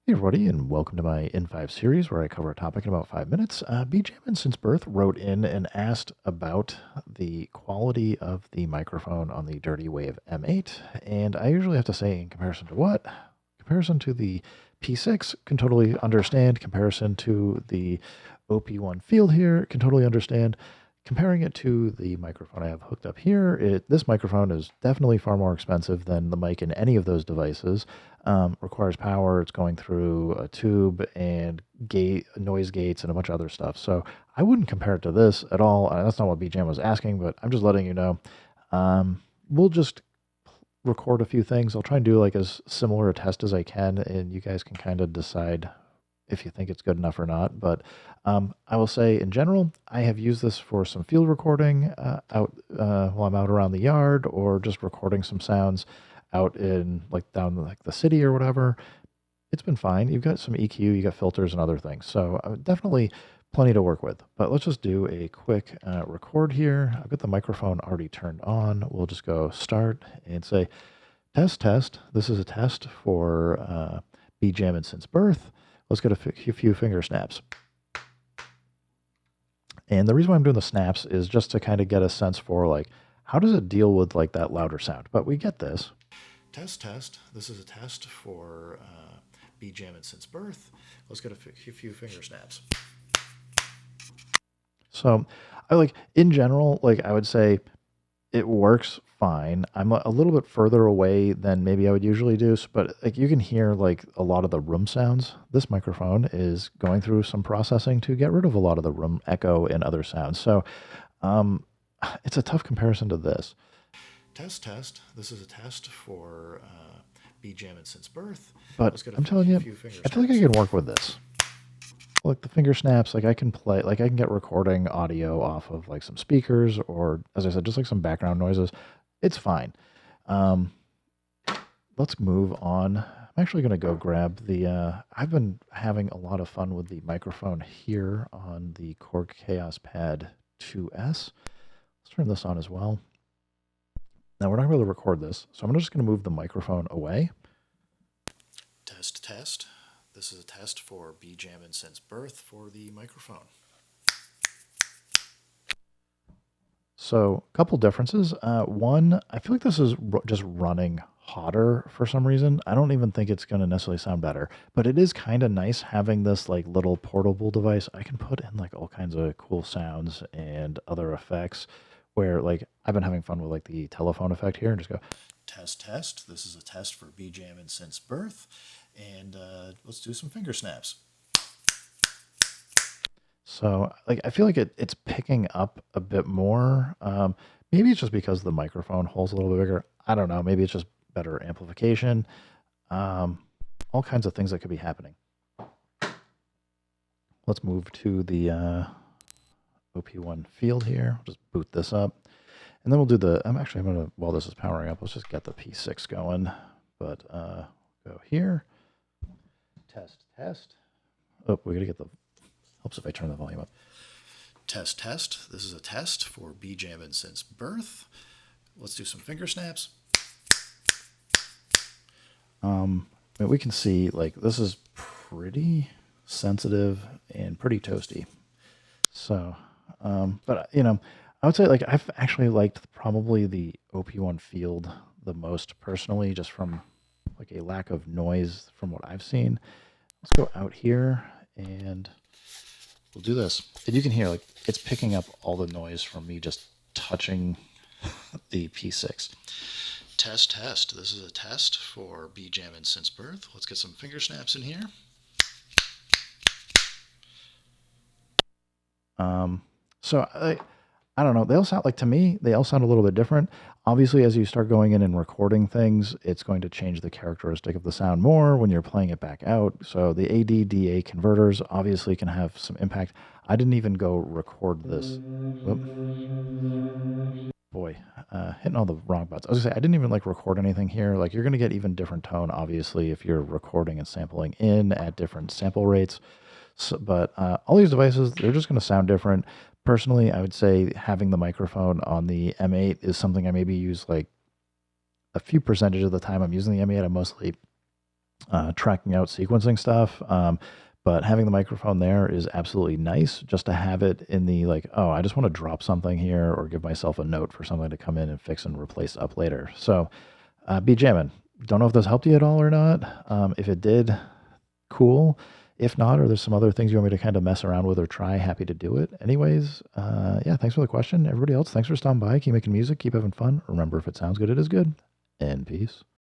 Hey everybody, and welcome to my in5 series where I cover a topic in about 5 minutes. BJamin Since Birth wrote in and asked about the quality of the microphone on the Dirtywave M8, and I usually have to say in comparison to what? Comparison to the P6, can totally understand. Comparison to the OP-1 field here, can totally understand. Comparing it to the microphone I have hooked up here, this microphone is definitely far more expensive than the mic in any of those devices. Requires power. It's going through a tube and noise gates and a bunch of other stuff. So I wouldn't compare it to this at all. That's not what BJam was asking, but I'm just letting you know. We'll just record a few things. I'll try and do like as similar a test as I can, and you guys can kind of decide if you think it's good enough or not. But I will say in general, I have used this for some field recording out while I'm out around the yard, or just recording some sounds out in like down like the city or whatever. It's been fine. You've got some EQ, you got filters and other things. So definitely plenty to work with. But let's just do a quick record here. I've got the microphone already turned on. We'll just go start and say, test, test. This is a test for BJamin Since Birth. Let's get a few finger snaps. And the reason why I'm doing the snaps is just to kind of get a sense for like, how does it deal with like that louder sound? But we get this. Test, test. This is a test for BJamin Since Birth. Let's get a few finger snaps. So I like, in general, like I would say it works fine. I'm a little bit further away than maybe I would usually do, but like you can hear like a lot of the room sounds. This microphone is going through some processing to get rid of a lot of the room echo and other sounds. So it's a tough comparison to this. Test, test. This is a test for BJamin Since Birth. But I'm telling you, I feel like I can work with this. Like the finger snaps, like I can play, like I can get recording audio off of like some speakers, or as I said, just like some background noises. It's fine. Let's move on. I'm actually going to go grab the, I've been having a lot of fun with the microphone here on the Korg Kaoss Pad 2S. Let's turn this on as well. Now we're not going to record this, so I'm just going to move the microphone away. Test, test. This is a test for BJamin Since Birth for the microphone. So a couple differences. One, I feel like this is just running hotter for some reason. I don't even think it's going to necessarily sound better, but it is kind of nice having this like little portable device. I can put in like all kinds of cool sounds and other effects where like I've been having fun with like the telephone effect here and just go test, test. This is a test for BJamin Since Birth. And let's do some finger snaps. So like I feel like it's picking up a bit more. Maybe it's just because the microphone holds a little bit bigger. I don't know. Maybe it's just better amplification. All kinds of things that could be happening. Let's move to the OP-1 field here. I'll just boot this up. And then we'll do the, I'm going to, while this is powering up, let's just get the P6 going. But go here. Test, test. Oh, we got to get the, helps if I turn the volume up. Test, test. This is a test for BJamin Since Birth. Let's do some finger snaps. We can see like this is pretty sensitive and pretty toasty. So, but you know, I would say like I've actually liked probably the OP-1 field the most personally, just from like a lack of noise from what I've seen. Let's go out here and we'll do this. And you can hear like it's picking up all the noise from me just touching the P6. Test, test. This is a test for BJamin Since Birth. Let's get some finger snaps in here. So I don't know. They all sound like, to me, they all sound a little bit different. Obviously, as you start going in and recording things, it's going to change the characteristic of the sound more when you're playing it back out. So the AD-DA converters obviously can have some impact. I didn't even go record this. Whoop. Boy, hitting all the wrong buttons. I was gonna say, I didn't even like record anything here. Like you're going to get even different tone, obviously, if you're recording and sampling in at different sample rates. So, but all these devices, they're just going to sound different. Personally, I would say having the microphone on the M8 is something I maybe use like a few percentage of the time I'm using the M8. I'm mostly tracking out sequencing stuff. But having the microphone there is absolutely nice just to have it in the like, oh, I just want to drop something here or give myself a note for something to come in and fix and replace up later. So be jamming. Don't know if this helped you at all or not. If it did, cool. If not, or there's some other things you want me to kind of mess around with or try, happy to do it. Anyways, yeah, thanks for the question. Everybody else, thanks for stopping by. Keep making music, keep having fun. Remember, if it sounds good, it is good. And peace.